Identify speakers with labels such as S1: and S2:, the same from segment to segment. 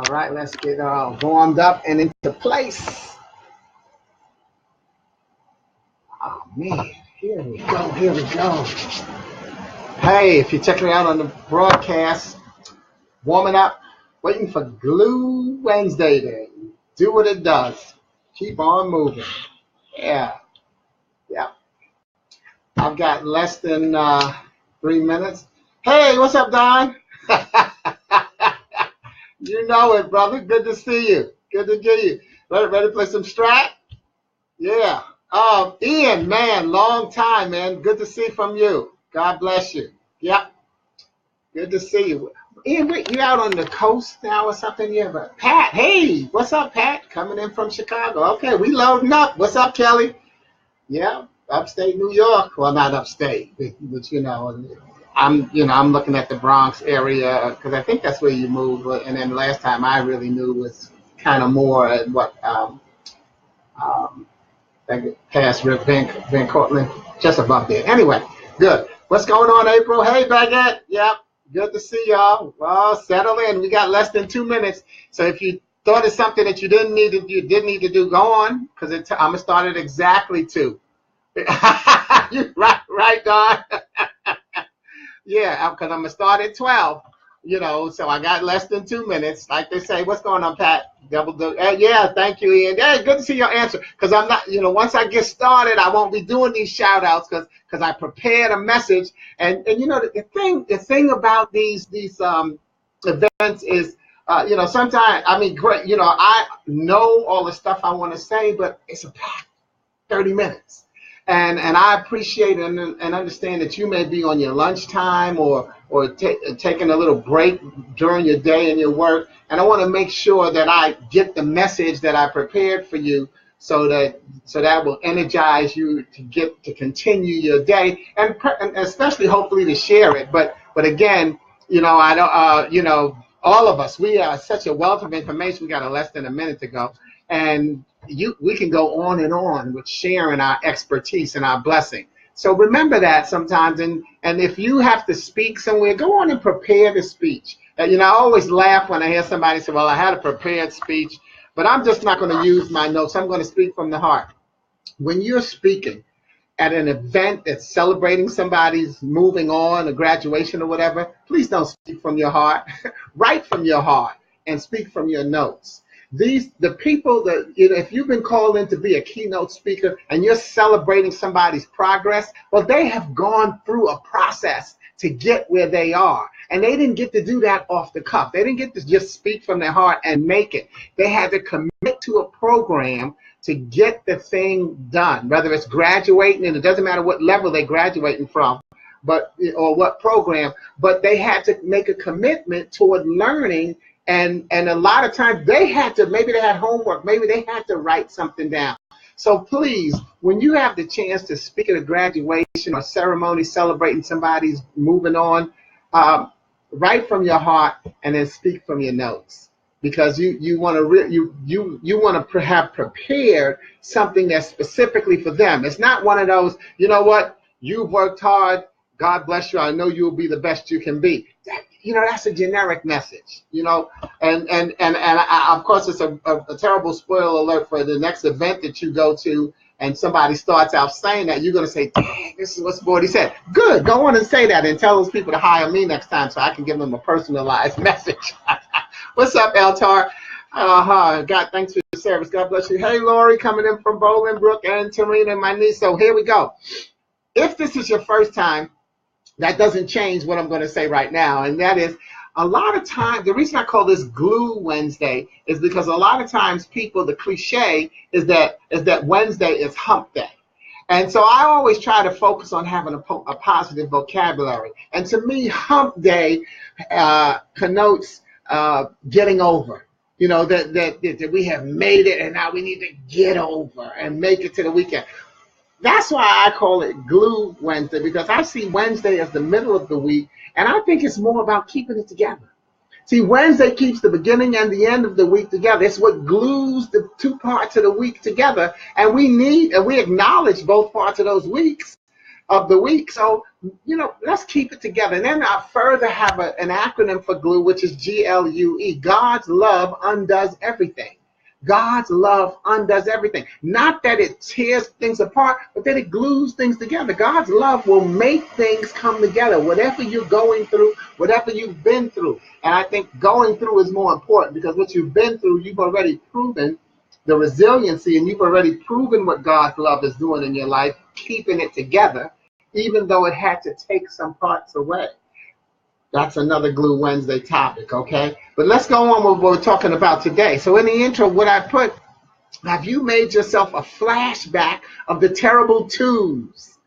S1: All right, let's get warmed up and into place. Oh man, here we go, here we go. Hey, if you're checking me out on the broadcast, warming up, waiting for Glue Wednesday to do what it does. Keep on moving. Yeah. I've got less than 3 minutes. Hey, what's up, Don? You know it, brother. Good to see you. Good to get you. Ready to play some Strat? Yeah. Ian, man, long time, man. Good to see from you. God bless you. Yep. Good to see you. Ian, you out on the coast now or something? Yeah, but Pat, hey, what's up, Pat? Coming in from Chicago. Okay, we loading up. What's up, Kelly? Yeah, upstate New York. Well, not upstate, but I'm looking at the Bronx area because I think that's where you moved. And then last time I really knew was kind of more at past Van Cortlandt, just above there. Anyway, good. What's going on, April? Hey, Baguette. Yep. Good to see y'all. Well, settle in. We got less than 2 minutes. So if you thought of something that you didn't need to do, go on, because I'm going to start at exactly 2. You right, Don? Yeah, because I'm going to start at 12. So I got less than 2 minutes. Like they say, what's going on, Pat? Double do. Yeah, thank you, Ian. Hey, good to see your answer. Because I'm not, once I get started, I won't be doing these shout outs because I prepared a message. And the thing about these events is, sometimes, great, I know all the stuff I want to say, but it's a packed 30 minutes. And I appreciate and understand that you may be on your lunchtime or taking a little break during your day and your work. And I want to make sure that I get the message that I prepared for you so that will energize you to continue your day and especially hopefully to share it. But again, I don't, all of us, we are such a wealth of information. We got less than a minute to go. And we can go on and on with sharing our expertise and our blessing. So remember that sometimes. And if you have to speak somewhere, go on and prepare the speech. I always laugh when I hear somebody say, well, I had a prepared speech, but I'm just not going to use my notes. I'm going to speak from the heart. When you're speaking at an event that's celebrating somebody's moving on, a graduation or whatever, please don't speak from your heart. Write from your heart and speak from your notes. The people that, if you've been called in to be a keynote speaker and you're celebrating somebody's progress, well, they have gone through a process to get where they are. And they didn't get to do that off the cuff. They didn't get to just speak from their heart and make it. They had to commit to a program to get the thing done, whether it's graduating, and it doesn't matter what level they're graduating from, or what program, but they had to make a commitment toward learning. And a lot of times maybe they had homework, maybe they had to write something down. So please, when you have the chance to speak at a graduation or ceremony celebrating somebody's moving on, write from your heart and then speak from your notes, because you want to have prepared something that's specifically for them. It's not one of those, you've worked hard, God bless you, I know you'll be the best you can be. That's a generic message, and of course it's a terrible spoiler alert for the next event that you go to and somebody starts out saying that, you're going to say, dang, this is what Sporty said. Good, go on and say that and tell those people to hire me next time so I can give them a personalized message. What's up, Eltar? God, thanks for your service. God bless you. Hey, Lori, coming in from Bolingbrook, and Tarina, my niece. So here we go. If this is your first time, that doesn't change what I'm going to say right now, and that is, a lot of times, the reason I call this Glue Wednesday is because a lot of times the cliche is that Wednesday is hump day. And so I always try to focus on having a positive vocabulary. And to me, hump day connotes getting over. That we have made it and now we need to get over and make it to the weekend. That's why I call it Glue Wednesday, because I see Wednesday as the middle of the week, and I think it's more about keeping it together. See, Wednesday keeps the beginning and the end of the week together. It's what glues the two parts of the week together, and we acknowledge both parts of those weeks. of the week. So, let's keep it together. And then I further have an acronym for glue, which is GLUE. God's love undoes everything. God's love undoes everything. Not that it tears things apart, but that it glues things together. God's love will make things come together. Whatever you're going through, whatever you've been through. And I think going through is more important, because what you've been through, you've already proven the resiliency, and you've already proven what God's love is doing in your life, keeping it together, even though it had to take some parts away. That's another Glue Wednesday topic, okay? But let's go on with what we're talking about today. So in the intro, what I put, have you made yourself a flashback of the terrible twos?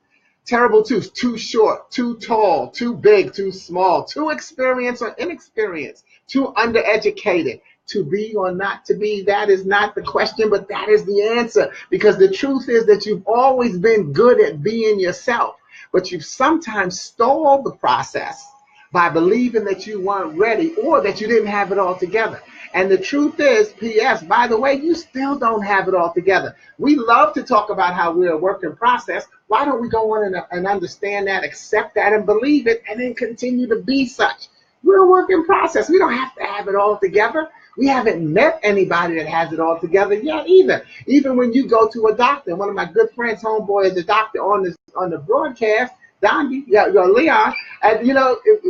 S1: Terrible twos: too short, too tall, too big, too small, too experienced or inexperienced, too undereducated. To be or not to be, that is not the question, but that is the answer. Because the truth is that you've always been good at being yourself, but you've sometimes stalled the process by believing that you weren't ready or that you didn't have it all together. And the truth is, P.S., by the way, you still don't have it all together. We love to talk about how we're a work in process. Why don't we go on and understand that, accept that, and believe it, and then continue to be such? We're a work in process. We don't have to have it all together. We haven't met anybody that has it all together yet either. Even when you go to a doctor, one of my good friends, homeboy, is a doctor on the broadcast, Leon, and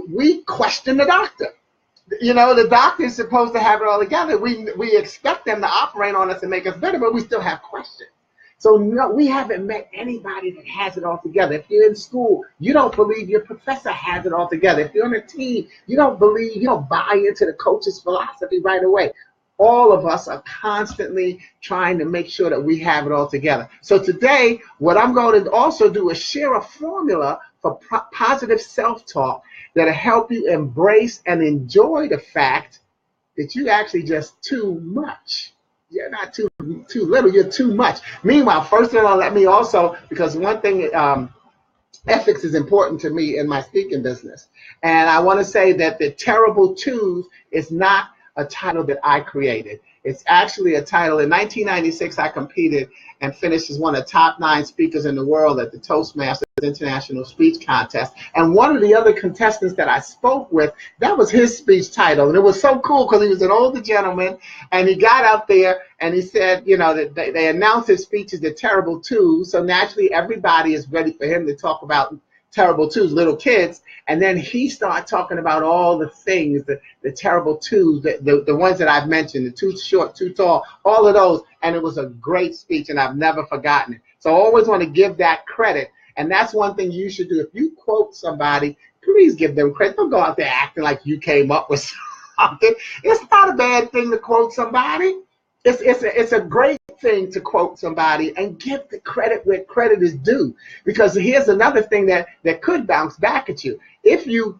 S1: we question the doctor. The doctor is supposed to have it all together. We expect them to operate on us and make us better, but we still have questions. So no, we haven't met anybody that has it all together. If you're in school, you don't believe your professor has it all together. If you're on a team, you don't buy into the coach's philosophy right away. All of us are constantly trying to make sure that we have it all together. So today, what I'm going to also do is share a formula for positive self-talk that'll help you embrace and enjoy the fact that you actually just too much. You're not too little, you're too much. Meanwhile, first of all, let me also, because one thing, ethics is important to me in my speaking business. And I want to say that the Terrible Twos is not a title that I created. It's actually a title. In 1996, I competed and finished as one of the top 9 speakers in the world at the Toastmasters International Speech Contest. And one of the other contestants that I spoke with, that was his speech title. And it was so cool because he was an older gentleman, and he got up there and he said, that they announced his speech as the Terrible Twos. So naturally, everybody is ready for him to talk about terrible twos, little kids. And then he started talking about all the things, the terrible twos, the ones that I've mentioned, the too short, too tall, all of those. And it was a great speech, and I've never forgotten it. So I always want to give that credit. And that's one thing you should do. If you quote somebody, please give them credit. Don't go out there acting like you came up with something. It's not a bad thing to quote somebody. It's a great thing to quote somebody and give the credit where credit is due. Because here's another thing that could bounce back at you. If you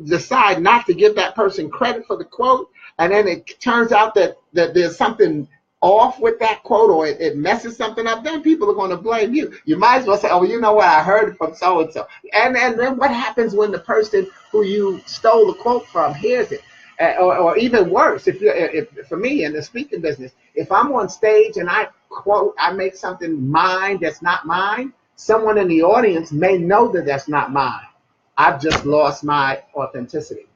S1: decide not to give that person credit for the quote, and then it turns out that there's something off with that quote, or it messes something up, then people are going to blame you. You might as well say, oh, you know what, I heard it from so-and-so. And then what happens when the person who you stole the quote from hears it? Or even worse, if for me in the speaking business, if I'm on stage and I make something mine that's not mine, someone in the audience may know that that's not mine. I've just lost my authenticity.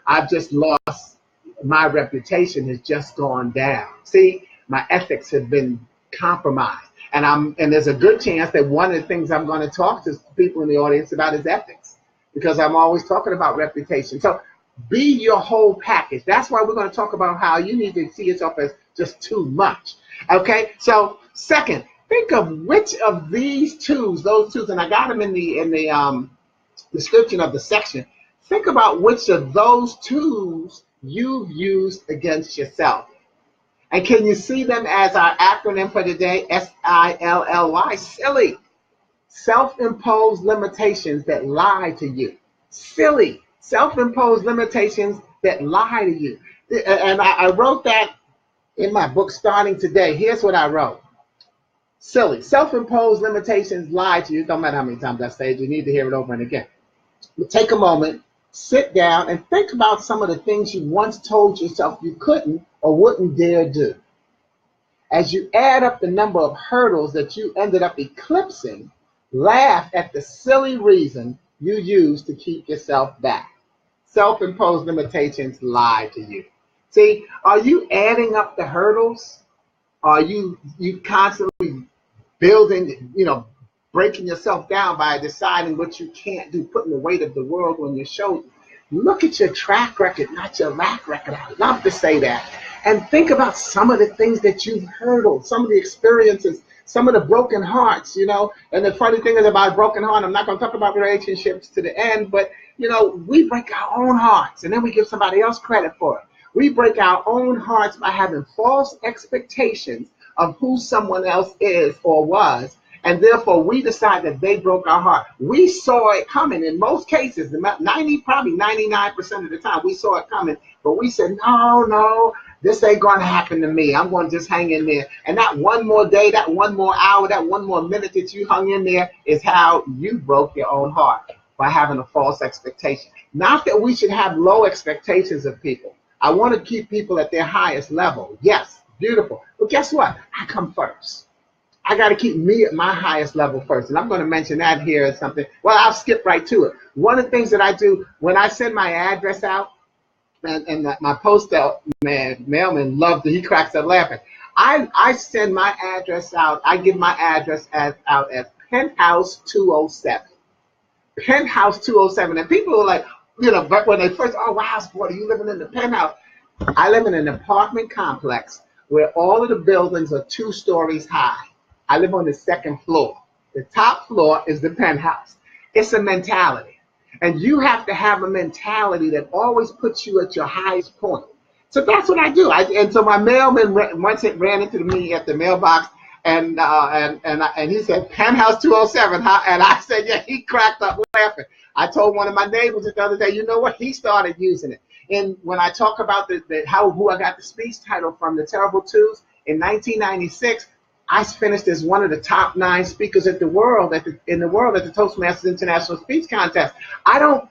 S1: I've just lost my reputation, has just gone down. See, my ethics have been compromised. And there's a good chance that one of the things I'm going to talk to people in the audience about is ethics, because I'm always talking about reputation. So be your whole package. That's why we're going to talk about how you need to see yourself as just too much. Okay? So second, think of which of these twos, those twos, and I got them in the description of the section. Think about which of those twos you've used against yourself. And can you see them as our acronym for today? SILLY. Silly. Self-imposed limitations that lie to you. Silly. Self-imposed limitations that lie to you. And I wrote that in my book starting today. Here's what I wrote. Silly. Self-imposed limitations lie to you. Don't matter how many times I say it, you need to hear it over and again. But take a moment, sit down, and think about some of the things you once told yourself you couldn't or wouldn't dare do. As you add up the number of hurdles that you ended up eclipsing, Laugh at the silly reason you use to keep yourself back. Self-imposed limitations lie to you. See, are you adding up the hurdles? Are you constantly building, breaking yourself down by deciding what you can't do, putting the weight of the world on your shoulders? Look at your track record, not your lack record. I love to say that. And think about some of the things that you've hurdled, some of the experiences, some of the broken hearts, And the funny thing is about broken heart, I'm not going to talk about relationships to the end, but, we break our own hearts and then we give somebody else credit for it. We break our own hearts by having false expectations of who someone else is or was, and therefore we decide that they broke our heart. We saw it coming in most cases, probably 99% of the time, we saw it coming, but we said, no, this ain't going to happen to me. I'm going to just hang in there. And that one more day, that one more hour, that one more minute that you hung in there is how you broke your own heart, by having a false expectation. Not that we should have low expectations of people. I want to keep people at their highest level. Yes, beautiful. But guess what? I come first. I got to keep me at my highest level first. And I'm going to mention that here as something. Well, I'll skip right to it. One of the things that I do when I send my address out, and my postal mailman loved it. He cracks up laughing. I send my address out. I give my address out as Penthouse 207. Penthouse 207. And people are like, but when they first, oh, wow, Sport, are you living in the penthouse? I live in an apartment complex where all of the buildings are 2 stories high. I live on the 2nd floor. The top floor is the penthouse. It's a mentality. And you have to have a mentality that always puts you at your highest point. So that's what I do. And so my mailman once ran into me at the mailbox, and he said, Penthouse 207, huh? And I said, yeah, he cracked up laughing. I told one of my neighbors the other day, you know what? He started using it. And when I talk about who I got the speech title from, the Terrible Twos, in 1996, I finished as one of the top 9 speakers in the world at the Toastmasters International Speech Contest. I don't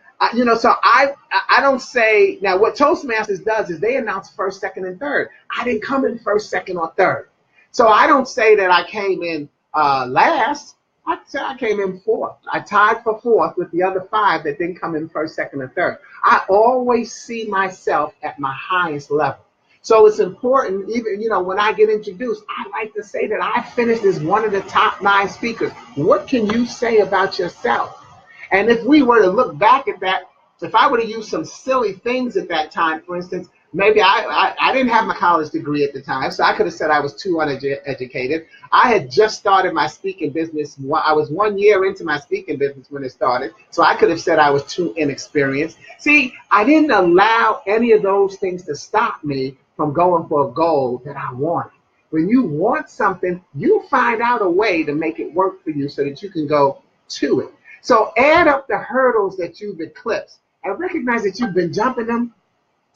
S1: say, now what Toastmasters does is they announce first, second, and third. I didn't come in first, second, or third. So I don't say that I came in last. I say I came in 4th. I tied for 4th with the other 5 that didn't come in first, second, and third. I always see myself at my highest level. So it's important, even, when I get introduced, I like to say that I finished as one of the top 9 speakers. What can you say about yourself? And if we were to look back at that, if I were to use some silly things at that time, for instance, maybe I didn't have my college degree at the time, so I could have said I was too uneducated. I had just started my speaking business. I was 1 year into my speaking business when it started, so I could have said I was too inexperienced. See, I didn't allow any of those things to stop me from going for a goal that I wanted. When you want something, you find out a way to make it work for you so that you can go to it. So add up the hurdles that you've eclipsed and recognize that you've been jumping them.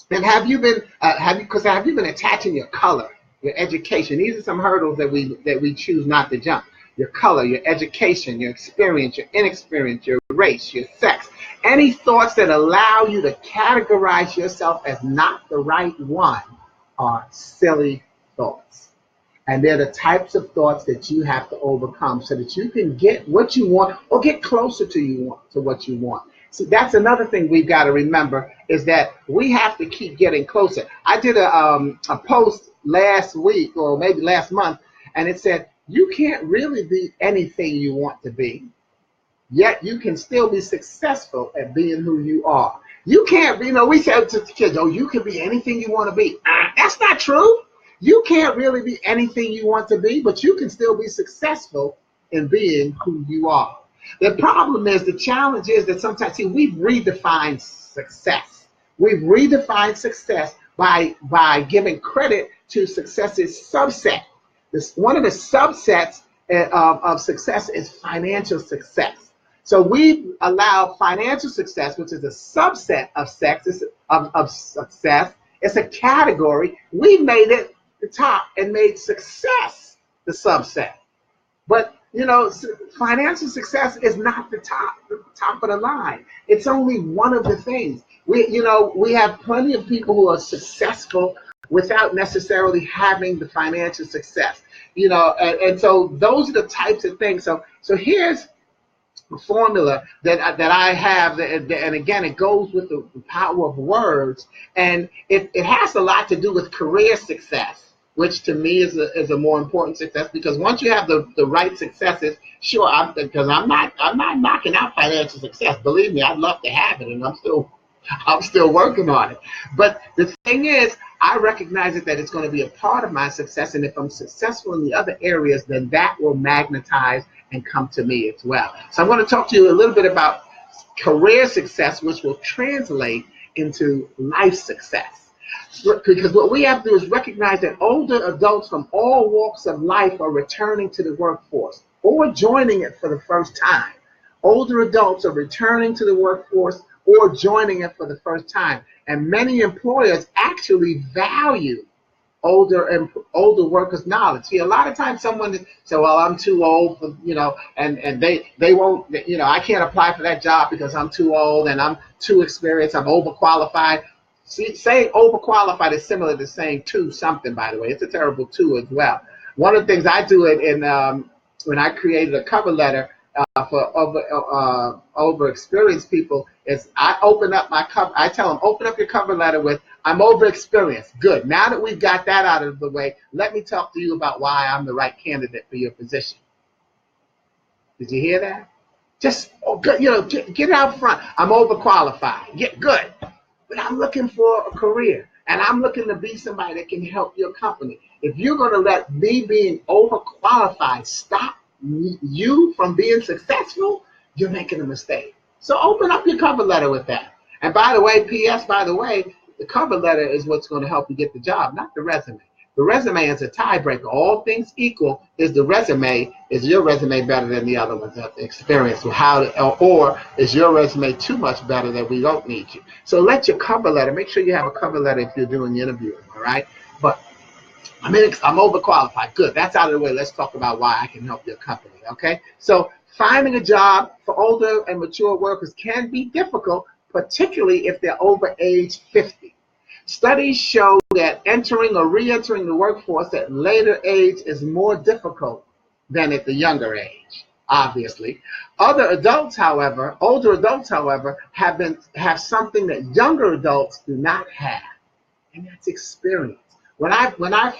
S1: And have you been attaching your color, your education? These are some hurdles that we choose not to jump. Your color, your education, your experience, your inexperience, your race, your sex. Any thoughts that allow you to categorize yourself as not the right one are silly thoughts. And they're the types of thoughts that you have to overcome so that you can get what you want or get closer to what you want. See, that's another thing we've got to remember is that we have to keep getting closer. I did a post last week or maybe last month, and it said, you can't really be anything you want to be, yet you can still be successful at being who you are. You can't, we said to the kids, oh, you can be anything you want to be. That's not true. You can't really be anything you want to be, but you can still be successful in being who you are. The problem is, the challenge is that sometimes, we've redefined success. We've redefined success by giving credit to success's subset. One of the subsets of success is financial success. So we allow financial success, which is a subset of success. It's a category. We made it the top and made success the subset. But financial success is not the top of the line. It's only one of the things. We have plenty of people who are successful without necessarily having the financial success. And so those are the types of things. So here's formula that I have, and again, it goes with the power of words, and it has a lot to do with career success, which to me is a more important success, because once you have the right successes, sure, because I'm not knocking out financial success. Believe me, I'd love to have it, and I'm still working on it. But the thing is, I recognize that it's going to be a part of my success, and if I'm successful in the other areas, then that will magnetize and come to me as well. So I'm going to talk to you a little bit about career success, which will translate into life success. Because what we have to do is recognize that older adults from all walks of life are returning to the workforce or joining it for the first time. Older adults are returning to the workforce or joining it for the first time. And many employers actually value older workers' knowledge. See, a lot of times someone say, well, I'm too old for, and they won't, I can't apply for that job because I'm too old and I'm too experienced, I'm overqualified. See, saying overqualified is similar to saying too something, by the way. It's a terrible too as well. One of the things I do when I created a cover letter for over experienced people is I tell them, open up your cover letter with, I'm over experienced. Good. Now that we've got that out of the way, let me talk to you about why I'm the right candidate for your position. Did you hear that? Just get it out front. I'm overqualified. Good. But I'm looking for a career, and I'm looking to be somebody that can help your company. If you're going to let me being overqualified stop you from being successful, you're making a mistake. So open up your cover letter with that. And by the way, the cover letter is what's going to help you get the job, not the resume. The resume is a tiebreaker. All things equal, is your resume better than the other ones of the experience? Or is your resume too much better that we don't need you? So let your cover letter, make sure you have a cover letter if you're doing interviewing, all right? But I'm overqualified. Good. That's out of the way. Let's talk about why I can help your company, okay? So finding a job for older and mature workers can be difficult, particularly if they're over age 50. Studies show that entering or re-entering the workforce at later age is more difficult than at the younger age, obviously. Older adults, however, have something that younger adults do not have, and that's experience. When I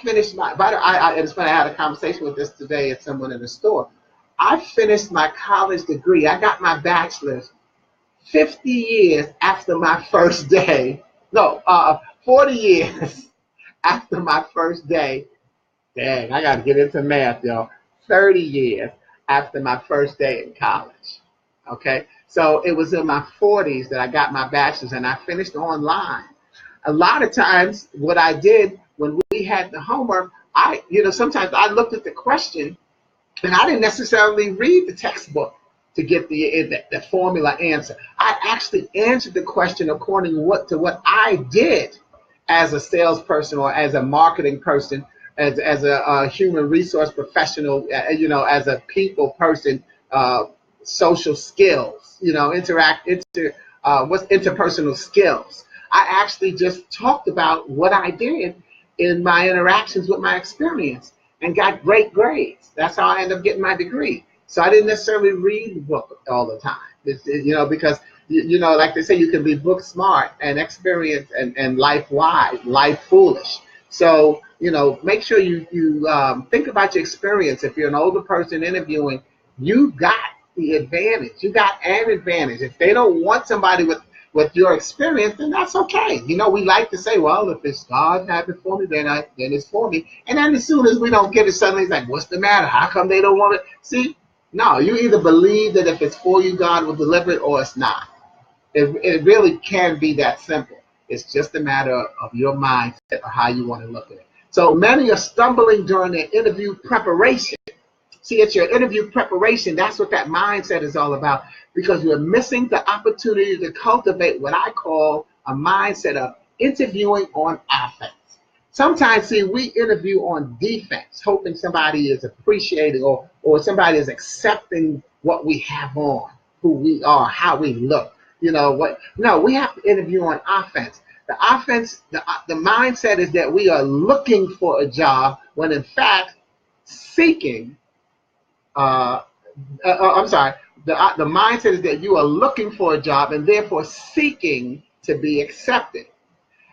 S1: finished it's funny, I had a conversation with this today at someone in the store. I finished my college degree. I got my bachelor's 50 years after my first day. 40 years after my first day. Dang, I got to get into math, y'all. 30 years after my first day in college. Okay, so it was in my 40s that I got my bachelor's, and I finished online. A lot of times, what I did when we had the homework, sometimes I looked at the question, and I didn't necessarily read the textbook to get the formula answer. I actually answered the question according to what I did as a salesperson or as a marketing person, as a human resource professional, as a people person, social skills, interpersonal skills. I actually just talked about what I did in my interactions with my experience and got great grades. That's how I ended up getting my degree. So I didn't necessarily read the book all the time, because, like they say, you can be book smart and experienced and life wise, life foolish. So, make sure you think about your experience. If you're an older person interviewing, you got the advantage. You got an advantage. If they don't want somebody with your experience, then that's okay. We like to say, well, if it's God have it for me, then it's for me. And then as soon as we don't get it, suddenly it's like, what's the matter? How come they don't want it? See, no, you either believe that if it's for you, God will deliver it, or it's not. It really can be that simple. It's just a matter of your mindset or how you want to look at it. So many are stumbling during their interview preparation. See, it's your interview preparation. That's what that mindset is all about, because you're missing the opportunity to cultivate what I call a mindset of interviewing on offense. Sometimes, see, we interview on defense, hoping somebody is appreciating or somebody is accepting what we have on, who we are, how we look. No, we have to interview on offense. The offense, the mindset is that we are looking for a job when in fact seeking, The mindset is that you are looking for a job and therefore seeking to be accepted.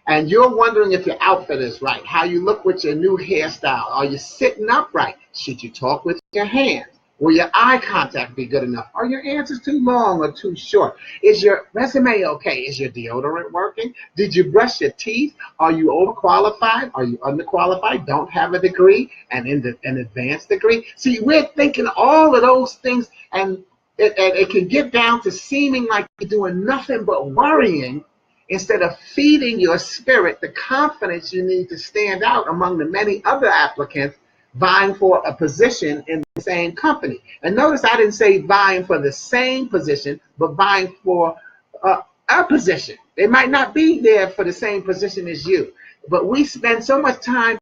S1: And you're wondering if your outfit is right, how you look with your new hairstyle. Are you sitting upright? Should you talk with your hands? Will your eye contact be good enough? Are your answers too long or too short? Is your resume okay? Is your deodorant working? Did you brush your teeth? Are you overqualified? Are you underqualified? Don't have a degree, an advanced degree? See, we're thinking all of those things, and it can get down to seeming like you're doing nothing but worrying instead of feeding your spirit the confidence you need to stand out among the many other applicants vying for a position in the same company. And notice I didn't say vying for the same position, but vying for a position. They might not be there for the same position as you, but we spend so much time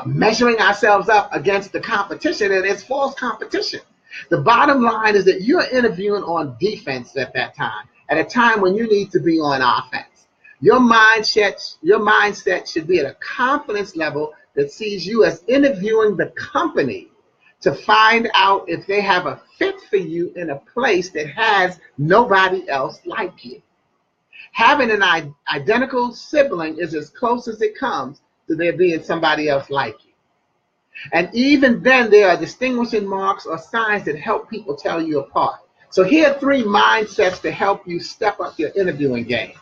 S1: measuring ourselves up against the competition, and it's false competition. The bottom line is that you're interviewing on defense at that time, at a time when you need to be on offense. Your mindset should be at a confidence level that sees you as interviewing the company to find out if they have a fit for you in a place that has nobody else like you. Having an identical sibling is as close as it comes to there being somebody else like you. And even then, there are distinguishing marks or signs that help people tell you apart. So here are 3 mindsets to help you step up your interviewing game.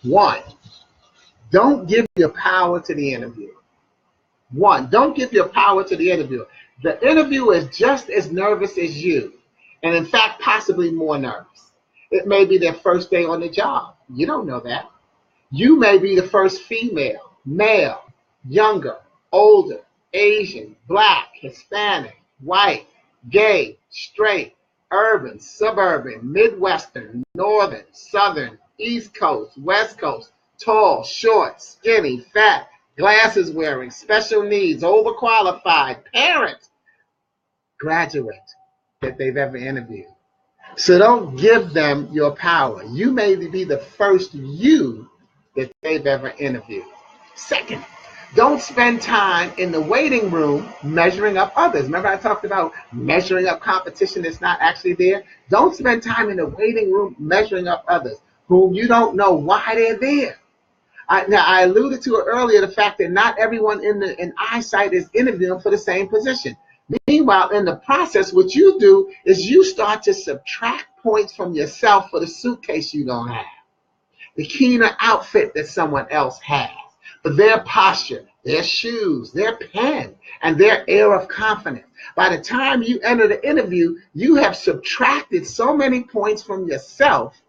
S1: 1, don't give your power to the interviewer. Don't give your power to the interviewer. The interviewer is just as nervous as you, and in fact, possibly more nervous. It may be their first day on the job. You don't know that. You may be the first female, male, younger, older, Asian, black, Hispanic, white, gay, straight, urban, suburban, Midwestern, Northern, Southern, East Coast, West Coast, tall, short, skinny, fat, glasses wearing, special needs, overqualified, parent, graduate that they've ever interviewed. So don't give them your power. You may be the first you that they've ever interviewed. Second, don't spend time in the waiting room measuring up others. Remember I talked about measuring up competition that's not actually there? Don't spend time in the waiting room measuring up others whom you don't know why they're there. Now, I alluded to it earlier, the fact that not everyone in eyesight is interviewing for the same position. Meanwhile, in the process, what you do is you start to subtract points from yourself for the suitcase you don't have, the keener outfit that someone else has, but their posture, their shoes, their pen, and their air of confidence. By the time you enter the interview, you have subtracted so many points from yourself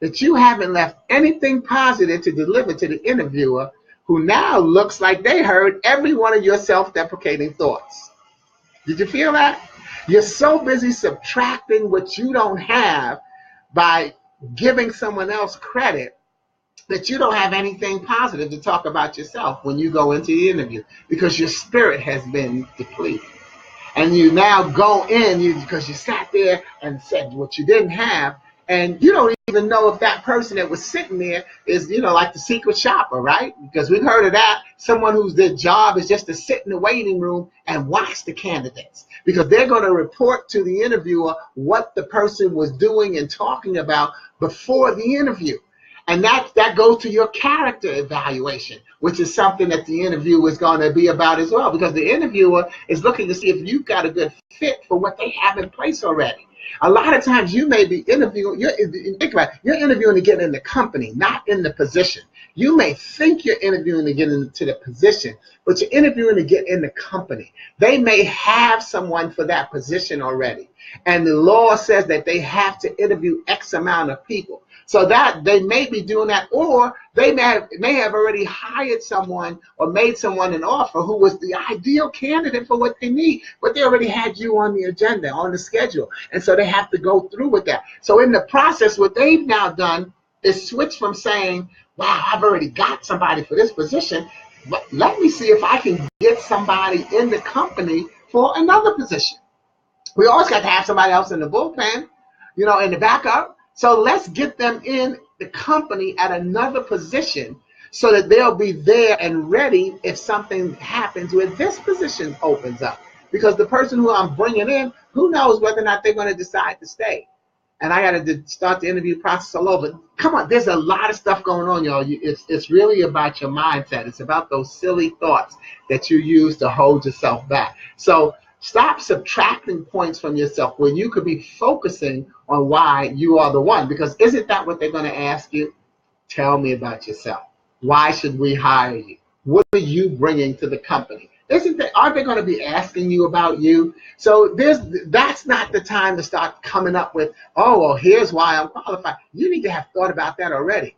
S1: that you haven't left anything positive to deliver to the interviewer, who now looks like they heard every one of your self-deprecating thoughts. Did you feel that? You're so busy subtracting what you don't have by giving someone else credit that you don't have anything positive to talk about yourself when you go into the interview, because your spirit has been depleted. And you now go in because you sat there and said what you didn't have, and you don't even know if that person that was sitting there is, like the secret shopper, right? Because we've heard of that. Someone whose their job is just to sit in the waiting room and watch the candidates, because they're going to report to the interviewer what the person was doing and talking about before the interview. And that goes to your character evaluation, which is something that the interview is going to be about as well, because the interviewer is looking to see if you've got a good fit for what they have in place already. A lot of times you may be interviewing, think about it, you're interviewing to get in the company, not in the position. You may think you're interviewing to get into the position, but you're interviewing to get in the company. They may have someone for that position already, and the law says that they have to interview X amount of people. So that they may be doing that, or they may have already hired someone or made someone an offer who was the ideal candidate for what they need, but they already had you on the agenda, on the schedule, and so they have to go through with that. So in the process, what they've now done is switch from saying, wow, I've already got somebody for this position, but let me see if I can get somebody in the company for another position. We always got to have somebody else in the bullpen, in the backup. So let's get them in the company at another position so that they'll be there and ready if something happens where this position opens up. because the person who I'm bringing in, who knows whether or not they're going to decide to stay. And I got to start the interview process all over. Come on, there's a lot of stuff going on, y'all. It's really about your mindset. It's about those silly thoughts that you use to hold yourself back. So stop subtracting points from yourself when you could be focusing on why you are the one. Because isn't that what they're going to ask you? Tell me about yourself. Why should we hire you? What are you bringing to the company? Aren't they going to be asking you about you? So that's not the time to start coming up with, oh, well, here's why I'm qualified. You need to have thought about that already.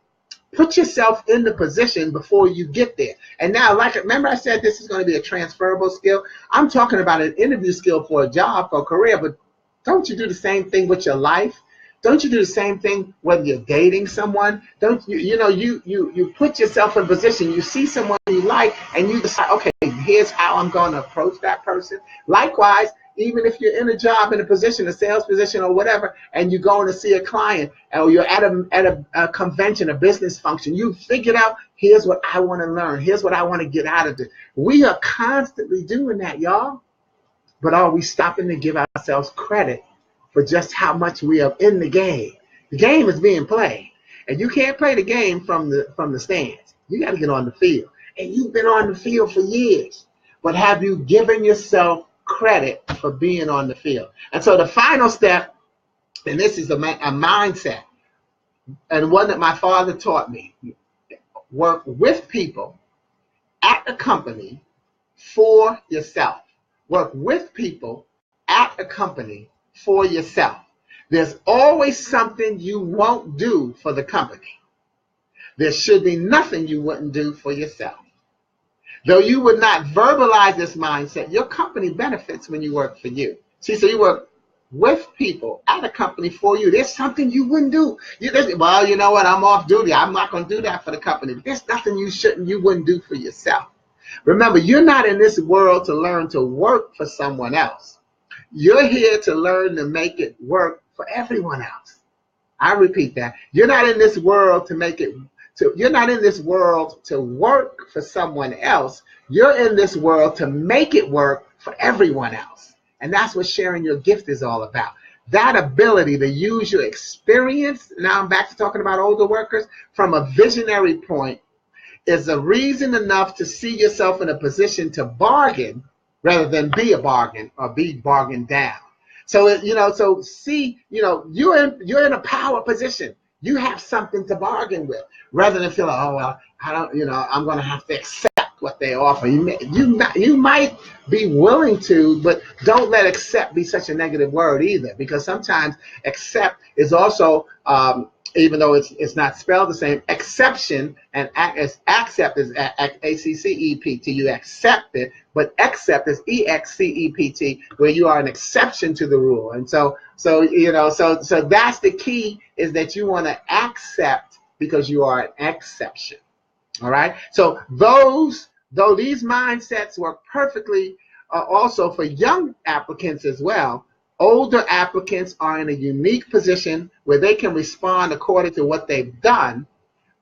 S1: Put yourself in the position before you get there. And now, remember I said this is going to be a transferable skill? I'm talking about an interview skill for a job, for a career, but don't you do the same thing with your life? Don't you do the same thing whether you're dating someone? Don't you put yourself in a position, you see someone you like, and you decide, okay, here's how I'm going to approach that person. Likewise, even if you're in a job, in a position, a sales position or whatever, and you're going to see a client, or you're at a convention, a business function, you figured out, here's what I want to learn. Here's what I want to get out of this. We are constantly doing that, y'all. But are we stopping to give ourselves credit for just how much we are in the game? The game is being played, and you can't play the game from the stands. You got to get on the field, and you've been on the field for years. But have you given yourself credit for being on the field? And so the final step, and this is a mindset, and one that my father taught me: work with people at a company for yourself. Work with people at a company for yourself. There's always something you won't do for the company. There should be nothing you wouldn't do for yourself. Though you would not verbalize this mindset, your company benefits when you work for you. See, so you work with people at a company for you. There's something you wouldn't do. Well, you know what? I'm off duty. I'm not going to do that for the company. But there's nothing you wouldn't do for yourself. Remember, you're not in this world to learn to work for someone else. You're here to learn to make it work for everyone else. I repeat that. You're not in this world you're not in this world to work for someone else. You're in this world to make it work for everyone else. And that's what sharing your gift is all about. That ability to use your experience, now I'm back to talking about older workers, from a visionary point, is a reason enough to see yourself in a position to bargain rather than be a bargain or be bargained down. So, you're in a power position. You have something to bargain with rather than feel like, oh, well, I'm going to have to accept what they offer. You might be willing to, but don't let accept be such a negative word either, because sometimes accept is also, even though it's not spelled the same, exception and accept is ACCEPT. You accept it, but accept is EXCEPT, where you are an exception to the rule. And so that's the key, is that you want to accept because you are an exception. All right. So though these mindsets work perfectly also for young applicants as well, older applicants are in a unique position where they can respond according to what they've done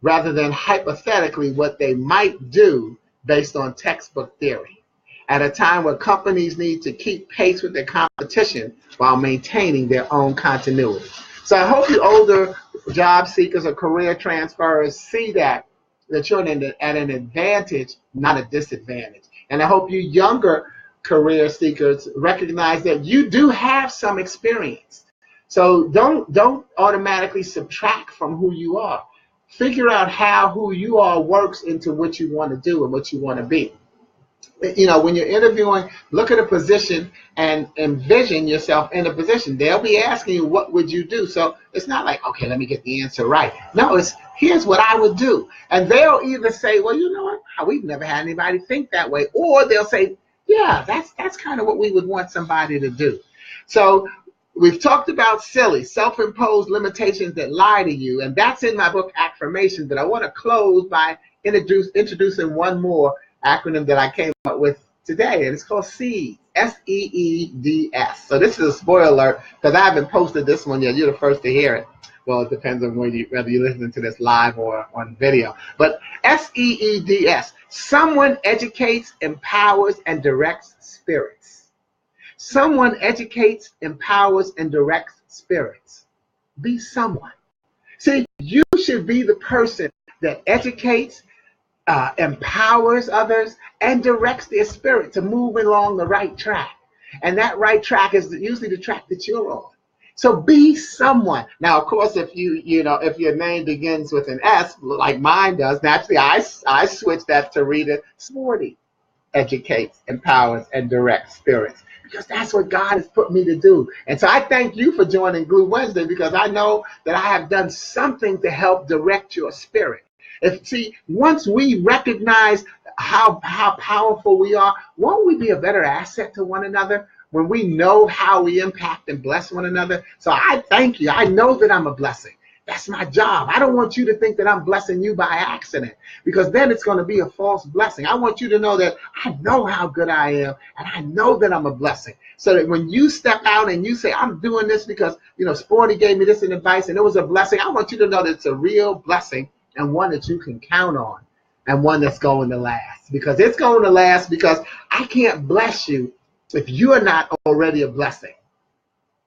S1: rather than hypothetically what they might do based on textbook theory, at a time where companies need to keep pace with their competition while maintaining their own continuity. So I hope you older job seekers or career transferers see that you're at an advantage, not a disadvantage. And I hope you younger career seekers recognize that you do have some experience. So don't automatically subtract from who you are. Figure out how who you are works into what you want to do and what you want to be. When you're interviewing, look at a position and envision yourself in a position. They'll be asking you, what would you do? So it's not like, okay, let me get the answer right. No, it's, here's what I would do. And they'll either say, well, you know what? We've never had anybody think that way. Or they'll say, yeah, that's kind of what we would want somebody to do. So we've talked about silly, self-imposed limitations that lie to you. And that's in my book, Acronyms. But I want to close by introducing one more acronym that I came up with today, and it's called SEEDS, SEEDS. So this is a spoiler alert, because I haven't posted this one yet. You're the first to hear it. Well, it depends on whether you're listening to this live or on video. But SEEDS, someone educates, empowers, and directs spirits. Someone educates, empowers, and directs spirits. Be someone. See, you should be the person that educates, empowers others, and directs their spirit to move along the right track. And that right track is usually the track that you're on. So be someone. Now, of course, if if your name begins with an S, like mine does, naturally I switch that to Rita Sporty. Educates, empowers, and directs spirits. Because that's what God has put me to do. And so I thank you for joining Glue Wednesday, because I know that I have done something to help direct your spirit. Once we recognize how powerful we are, won't we be a better asset to one another when we know how we impact and bless one another? So I thank you. I know that I'm a blessing. That's my job. I don't want you to think that I'm blessing you by accident, because then it's going to be a false blessing. I want you to know that I know how good I am, and I know that I'm a blessing. So that when you step out and you say, I'm doing this because, Sporty gave me this advice and it was a blessing, I want you to know that it's a real blessing, and one that you can count on, and one that's going to last. Because it's going to last, because I can't bless you if you are not already a blessing.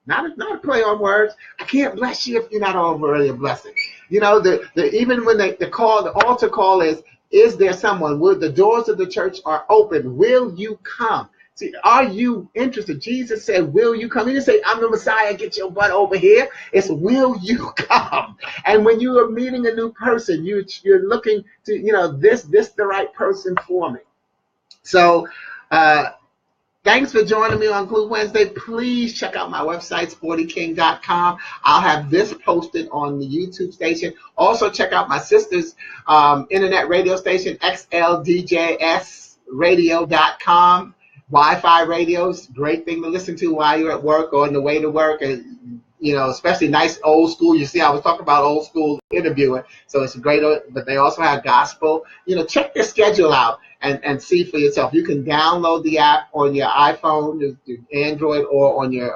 S1: Not a play on words. I can't bless you if you're not already a blessing. Even when the altar call is there someone? The doors of the church are open. Will you come? See, are you interested? Jesus said, will you come? He didn't say, I'm the Messiah, get your butt over here. It's, will you come? And when you are meeting a new person, you're looking to, this the right person for me. So, thanks for joining me on Glue Wednesday. Please check out my website, sportyking.com. I'll have this posted on the YouTube station. Also, check out my sister's internet radio station, xldjsradio.com. Wi-Fi radios, great thing to listen to while you're at work or on the way to work. And, especially nice old school. You see, I was talking about old school interviewing. So it's great, but they also have gospel. Check their schedule out. And see for yourself. You can download the app on your iPhone, your Android, or on your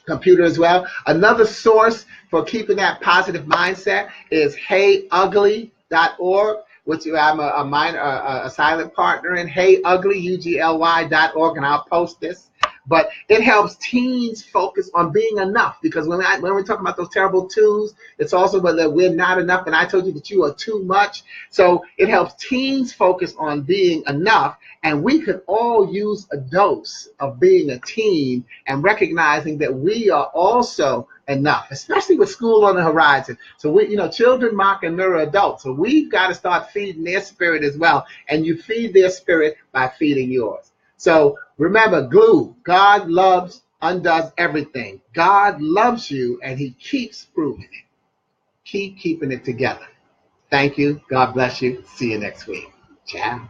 S1: computer as well. Another source for keeping that positive mindset is heyugly.org, which I'm a silent partner in. heyugly.org, and I'll post this. But it helps teens focus on being enough, because when we're talking about those terrible twos, it's also whether we're not enough, and I told you that you are too much. So it helps teens focus on being enough, and we could all use a dose of being a teen and recognizing that we are also enough, especially with school on the horizon. So children mock and mirror adults. So we've got to start feeding their spirit as well, and you feed their spirit by feeding yours. So remember, Glue, God loves, undoes everything. God loves you, and he keeps proving it. Keep keeping it together. Thank you. God bless you. See you next week. Ciao.